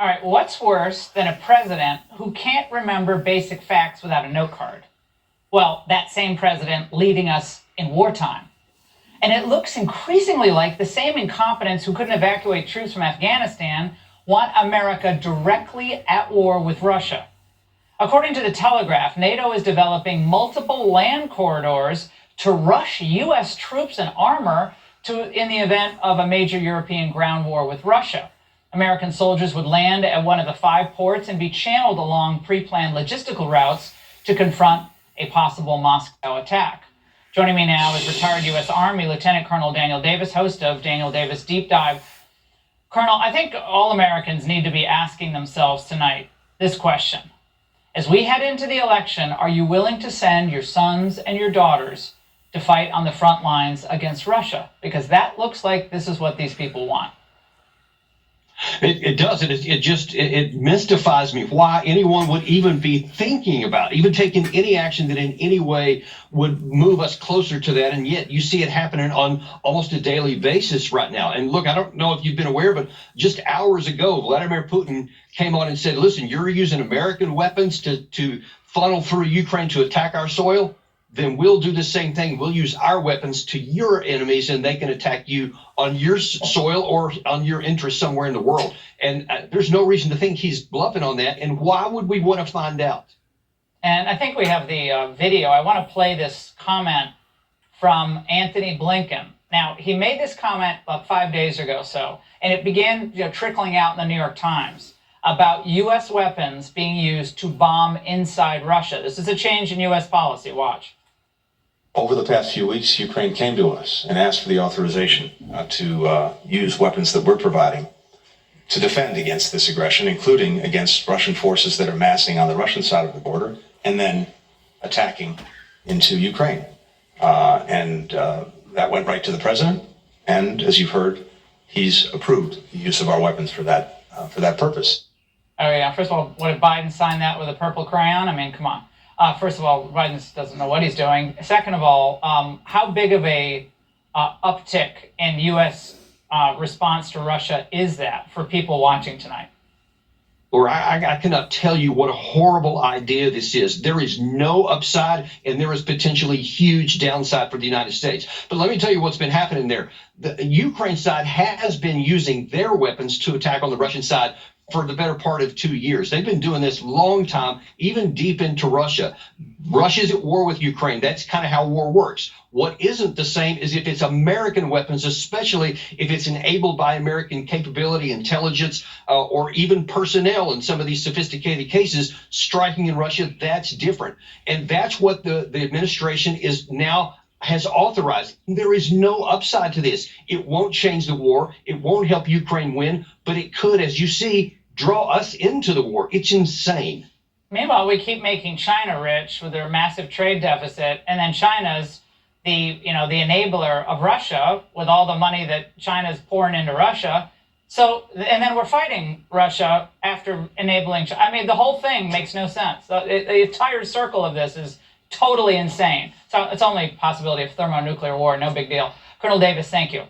All right, what's worse than a president who can't remember basic facts without a note card? Well, that same president leading us in wartime. And it looks increasingly like the same incompetents who couldn't evacuate troops from Afghanistan want America directly at war with Russia. According to the Telegraph, NATO is developing multiple land corridors to rush U.S. troops and armor in the event of a major European ground war with Russia. American soldiers would land at one of the 5 ports and be channeled along pre-planned logistical routes to confront a possible Moscow attack. Joining me now is retired U.S. Army Lieutenant Colonel Daniel Davis, host of Daniel Davis Deep Dive. Colonel, I think all Americans need to be asking themselves tonight this question. As we head into the election, are you willing to send your sons and your daughters to fight on the front lines against Russia? Because that looks like this is what these people want. It does. It mystifies me why anyone would even be thinking about, even taking any action that in any way would move us closer to that. And yet you see it happening on almost a daily basis right now. And look, I don't know if you've been aware, but just hours ago, Vladimir Putin came on and said, listen, you're using American weapons to funnel through Ukraine to attack our soil. Then we'll do the same thing. We'll use our weapons to your enemies, and they can attack you on your soil or on your interest somewhere in the world. And there's no reason to think he's bluffing on that. And why would we want to find out? And I think we have the video. I want to play this comment from Anthony Blinken. Now, he made this comment about 5 days ago, and it began trickling out in the New York Times about U.S. weapons being used to bomb inside Russia. This is a change in U.S. policy. Watch. Over the past few weeks, Ukraine came to us and asked for the authorization to use weapons that we're providing to defend against this aggression, including against Russian forces that are massing on the Russian side of the border and then attacking into Ukraine. That went right to the president. And as you've heard, he's approved the use of our weapons for that purpose. Oh, yeah. First of all, what, did Biden sign that with a purple crayon? I mean, come on. First of all, Biden doesn't know what he's doing. Second of all, how big of a uptick in U.S. Response to Russia is that for people watching tonight? Or I cannot tell you what a horrible idea this is. There is no upside, and there is potentially huge downside for the United States. But let me tell you what's been happening there. The Ukraine side has been using their weapons to attack on the Russian side for the better part of 2 years. They've been doing this long time, even deep into Russia. Russia's at war with Ukraine. That's kind of how war works. What isn't the same is if it's American weapons, especially if it's enabled by American capability, intelligence, or even personnel in some of these sophisticated cases striking in Russia. That's different. And that's what the administration is now has authorized. There is no upside to this. It won't change the war. It won't help Ukraine win, but it could, as you see, draw us into the war. It's insane. Meanwhile, we keep making China rich with their massive trade deficit, and then China's the enabler of Russia with all the money that China's pouring into Russia. So, and then we're fighting Russia after enabling China. I mean, the whole thing makes no sense. The entire circle of this is totally insane. So it's only a possibility of thermonuclear war. No big deal. Colonel Davis, thank you.